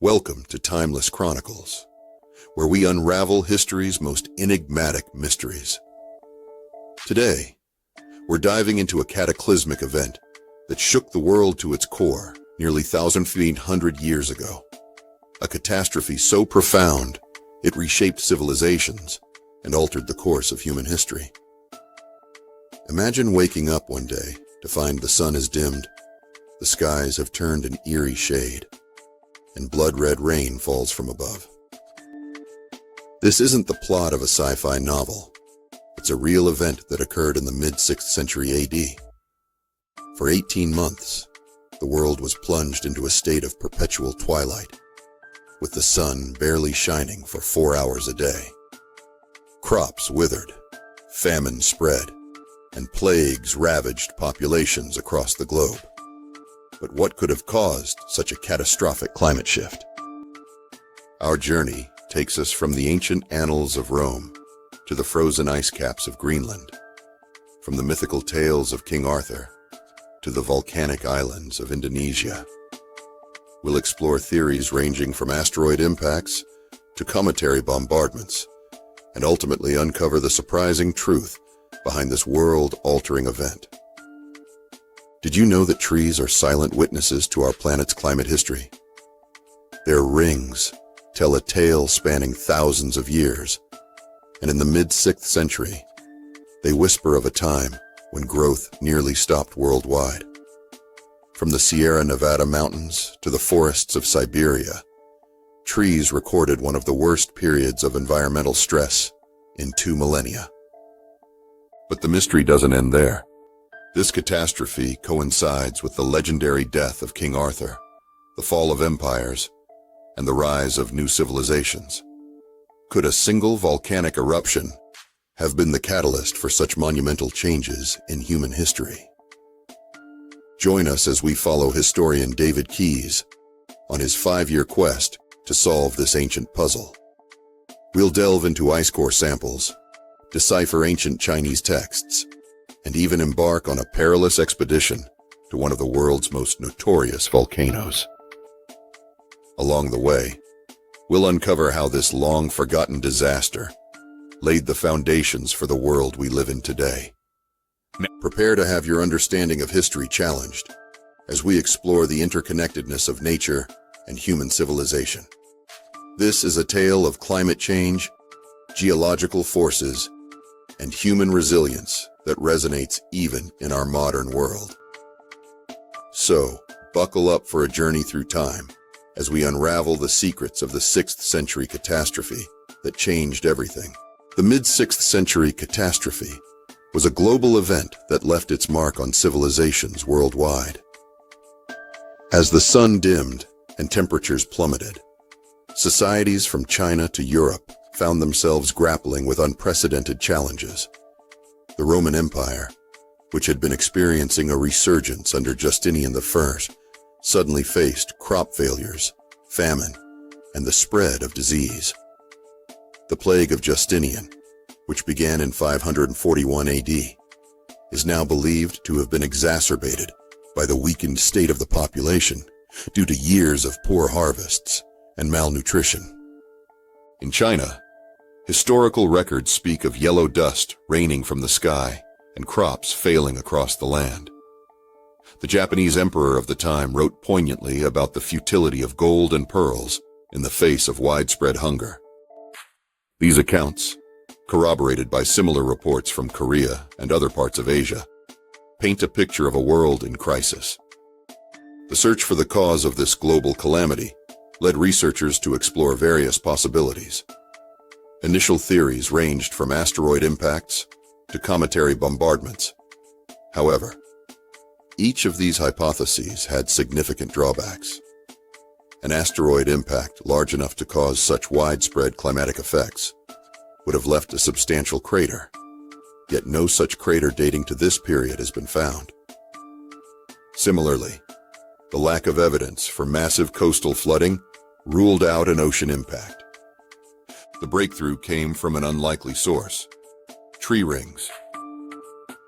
Welcome to Timeless Chronicles, where we unravel history's most enigmatic mysteries. Today, we're diving into a cataclysmic event that shook the world to its core nearly 1,500 years ago. A catastrophe so profound, it reshaped civilizations and altered the course of human history. Imagine waking up one day to find the sun is dimmed, the skies have turned an eerie shade, and blood-red rain falls from above. This isn't the plot of a sci-fi novel. It's a real event that occurred in the mid-6th century AD. For 18 months, the world was plunged into a state of perpetual twilight, with the sun barely shining for 4 hours a day. Crops withered, famine spread, and plagues ravaged populations across the globe. But what could have caused such a catastrophic climate shift? Our journey takes us from the ancient annals of Rome to the frozen ice caps of Greenland, from the mythical tales of King Arthur to the volcanic islands of Indonesia. We'll explore theories ranging from asteroid impacts to cometary bombardments, and ultimately uncover the surprising truth behind this world-altering event. Did you know that trees are silent witnesses to our planet's climate history? Their rings tell a tale spanning thousands of years, and in the mid-6th century, they whisper of a time when growth nearly stopped worldwide. From the Sierra Nevada mountains to the forests of Siberia, trees recorded one of the worst periods of environmental stress in 2 millennia. But the mystery doesn't end there. This catastrophe coincides with the legendary death of King Arthur, the fall of empires, and the rise of new civilizations. Could a single volcanic eruption have been the catalyst for such monumental changes in human history? Join us as we follow historian David Keyes on his 5-year quest to solve this ancient puzzle. We'll delve into ice core samples, decipher ancient Chinese texts, and even embark on a perilous expedition to one of the world's most notorious volcanoes. Along the way, we'll uncover how this long-forgotten disaster laid the foundations for the world we live in today. Prepare to have your understanding of history challenged as we explore the interconnectedness of nature and human civilization. This is a tale of climate change, geological forces, and human resilience that resonates even in our modern world. So, buckle up for a journey through time as we unravel the secrets of the 6th century catastrophe that changed everything. The mid-6th century catastrophe was a global event that left its mark on civilizations worldwide. As the sun dimmed and temperatures plummeted, societies from China to Europe found themselves grappling with unprecedented challenges. The Roman Empire, which had been experiencing a resurgence under Justinian I, suddenly faced crop failures, famine, and the spread of disease. The plague of Justinian, which began in 541 AD, is now believed to have been exacerbated by the weakened state of the population due to years of poor harvests and malnutrition. In China, historical records speak of yellow dust raining from the sky and crops failing across the land. The Japanese emperor of the time wrote poignantly about the futility of gold and pearls in the face of widespread hunger. These accounts, corroborated by similar reports from Korea and other parts of Asia, paint a picture of a world in crisis. The search for the cause of this global calamity led researchers to explore various possibilities. Initial theories ranged from asteroid impacts to cometary bombardments. However, each of these hypotheses had significant drawbacks. An asteroid impact large enough to cause such widespread climatic effects would have left a substantial crater, yet no such crater dating to this period has been found. Similarly, the lack of evidence for massive coastal flooding ruled out an ocean impact. The breakthrough came from an unlikely source: tree rings.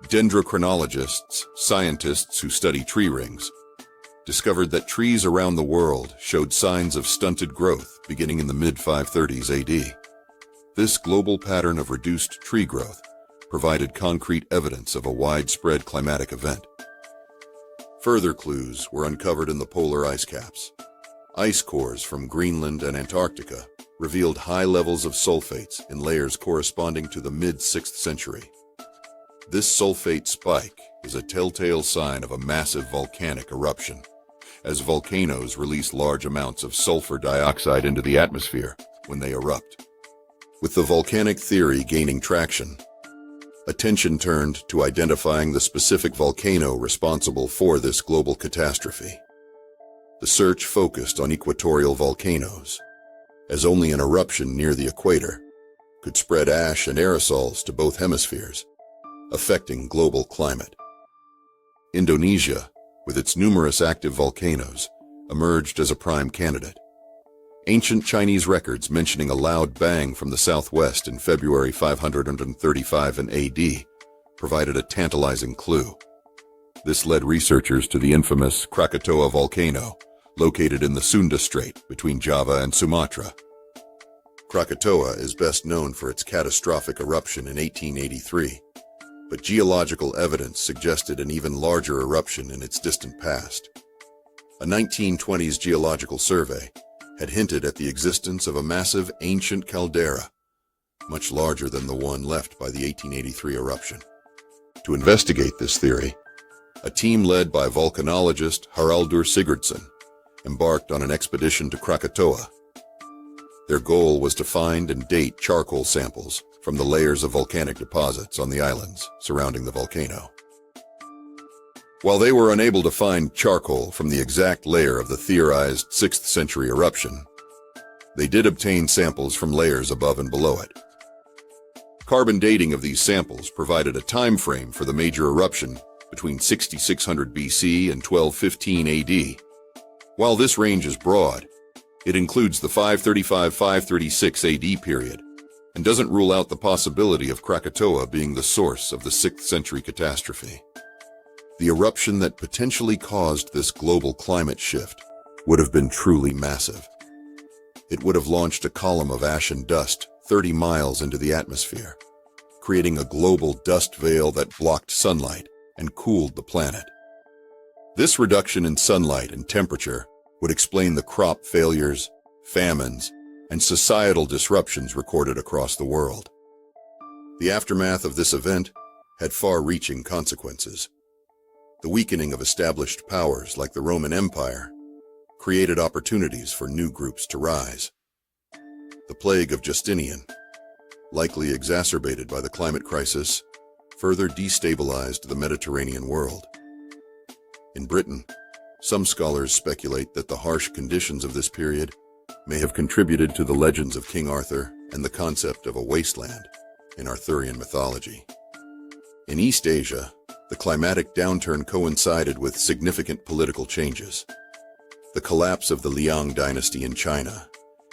Dendrochronologists, scientists who study tree rings, discovered that trees around the world showed signs of stunted growth beginning in the mid-530s AD. This global pattern of reduced tree growth provided concrete evidence of a widespread climatic event. Further clues were uncovered in the polar ice caps. Ice cores from Greenland and Antarctica revealed high levels of sulfates in layers corresponding to the mid-6th century. This sulfate spike is a telltale sign of a massive volcanic eruption, as volcanoes release large amounts of sulfur dioxide into the atmosphere when they erupt. With the volcanic theory gaining traction, attention turned to identifying the specific volcano responsible for this global catastrophe. The search focused on equatorial volcanoes, as only an eruption near the equator could spread ash and aerosols to both hemispheres, affecting global climate. Indonesia, with its numerous active volcanoes, emerged as a prime candidate. Ancient Chinese records mentioning a loud bang from the southwest in February 535 in AD provided a tantalizing clue. This led researchers to the infamous Krakatoa volcano, located in the Sunda Strait between Java and Sumatra. Krakatoa is best known for its catastrophic eruption in 1883, but geological evidence suggested an even larger eruption in its distant past. A 1920s geological survey had hinted at the existence of a massive ancient caldera, much larger than the one left by the 1883 eruption. To investigate this theory, a team led by volcanologist Haraldur Sigurdsson embarked on an expedition to Krakatoa. Their goal was to find and date charcoal samples from the layers of volcanic deposits on the islands surrounding the volcano. While they were unable to find charcoal from the exact layer of the theorized 6th century eruption, they did obtain samples from layers above and below it. Carbon dating of these samples provided a time frame for the major eruption between 6600 BC and 1215 AD. While this range is broad, it includes the 535-536 AD period and doesn't rule out the possibility of Krakatoa being the source of the 6th century catastrophe. The eruption that potentially caused this global climate shift would have been truly massive. It would have launched a column of ash and dust 30 miles into the atmosphere, creating a global dust veil that blocked sunlight and cooled the planet. This reduction in sunlight and temperature would explain the crop failures, famines, and societal disruptions recorded across the world. The aftermath of this event had far-reaching consequences. The weakening of established powers like the Roman Empire created opportunities for new groups to rise. The plague of Justinian, likely exacerbated by the climate crisis, further destabilized the Mediterranean world. In Britain, some scholars speculate that the harsh conditions of this period may have contributed to the legends of King Arthur and the concept of a wasteland in Arthurian mythology. In East Asia, the climatic downturn coincided with significant political changes. The collapse of the Liang dynasty in China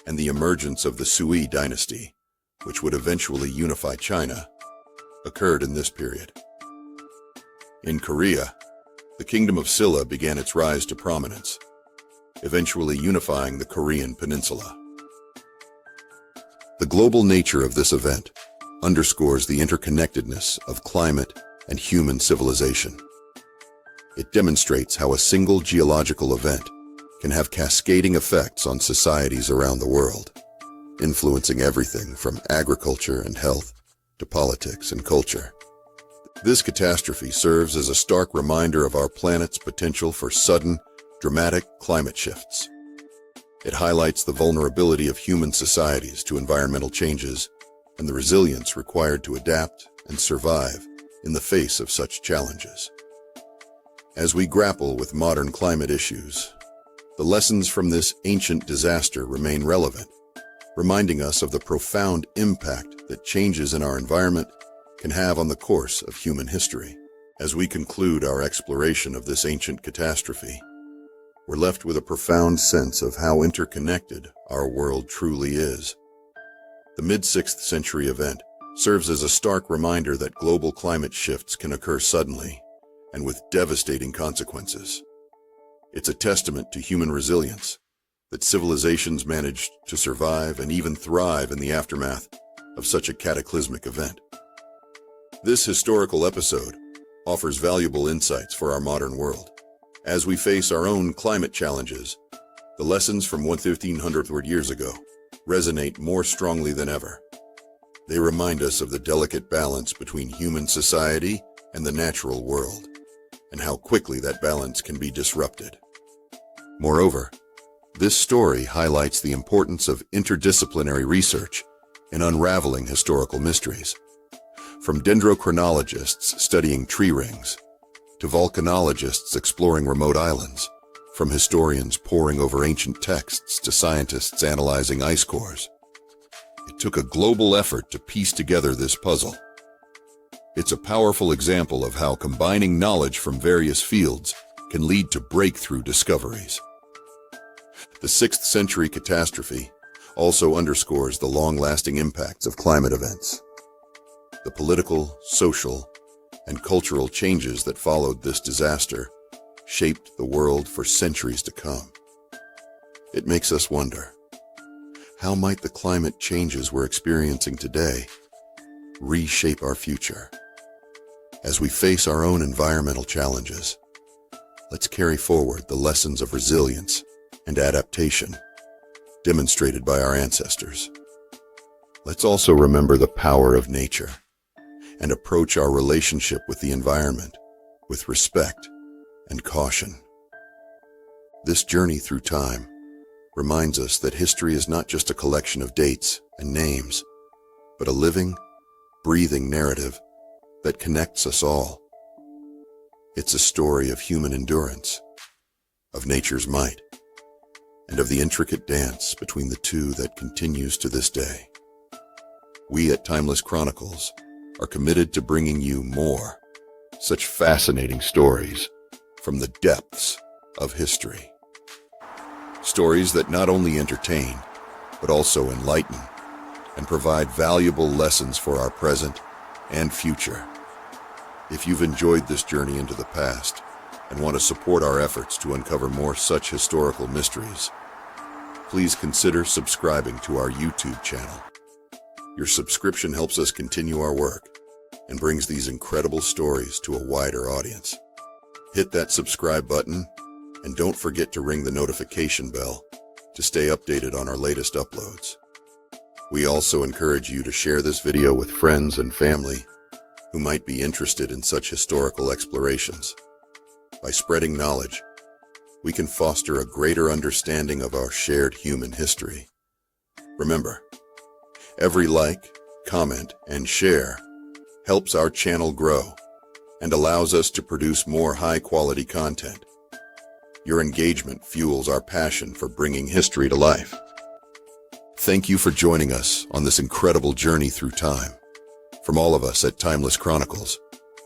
and the emergence of the Sui dynasty, which would eventually unify China, occurred in this period. In Korea, the Kingdom of Silla began its rise to prominence, eventually unifying the Korean peninsula. The global nature of this event underscores the interconnectedness of climate and human civilization. It demonstrates how a single geological event can have cascading effects on societies around the world, influencing everything from agriculture and health to politics and culture. This catastrophe serves as a stark reminder of our planet's potential for sudden, dramatic climate shifts. It highlights the vulnerability of human societies to environmental changes and the resilience required to adapt and survive in the face of such challenges. As we grapple with modern climate issues, the lessons from this ancient disaster remain relevant, reminding us of the profound impact that changes in our environment can have on the course of human history. As we conclude our exploration of this ancient catastrophe, we're left with a profound sense of how interconnected our world truly is. The mid-6th century event serves as a stark reminder that global climate shifts can occur suddenly and with devastating consequences. It's a testament to human resilience that civilizations managed to survive and even thrive in the aftermath of such a cataclysmic event. This historical episode offers valuable insights for our modern world. As we face our own climate challenges, the lessons from 1,500 years ago resonate more strongly than ever. They remind us of the delicate balance between human society and the natural world, and how quickly that balance can be disrupted. Moreover, this story highlights the importance of interdisciplinary research in unraveling historical mysteries. From dendrochronologists studying tree rings, to volcanologists exploring remote islands, from historians poring over ancient texts to scientists analyzing ice cores. It took a global effort to piece together this puzzle. It's a powerful example of how combining knowledge from various fields can lead to breakthrough discoveries. The 6th Century Catastrophe also underscores the long-lasting impacts of climate events. The political, social, and cultural changes that followed this disaster shaped the world for centuries to come. It makes us wonder, how might the climate changes we're experiencing today reshape our future? As we face our own environmental challenges, let's carry forward the lessons of resilience and adaptation demonstrated by our ancestors. Let's also remember the power of nature and approach our relationship with the environment with respect and caution. This journey through time reminds us that history is not just a collection of dates and names, but a living, breathing narrative that connects us all. It's a story of human endurance, of nature's might, and of the intricate dance between the two that continues to this day. We at Timeless Chronicles are committed to bringing you more such fascinating stories from the depths of history. Stories that not only entertain, but also enlighten and provide valuable lessons for our present and future. If you've enjoyed this journey into the past and want to support our efforts to uncover more such historical mysteries, please consider subscribing to our YouTube channel. Your subscription helps us continue our work and brings these incredible stories to a wider audience. Hit that subscribe button and don't forget to ring the notification bell to stay updated on our latest uploads. We also encourage you to share this video with friends and family who might be interested in such historical explorations. By spreading knowledge, we can foster a greater understanding of our shared human history. Remember, every like, comment, and share helps our channel grow and allows us to produce more high-quality content. Your engagement fuels our passion for bringing history to life. Thank you for joining us on this incredible journey through time. From all of us at Timeless Chronicles,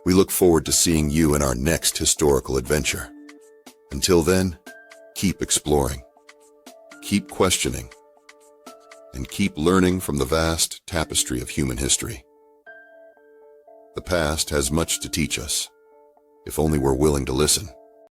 we look forward to seeing you in our next historical adventure. Until then, keep exploring, keep questioning, and keep learning from the vast tapestry of human history. The past has much to teach us, if only we're willing to listen.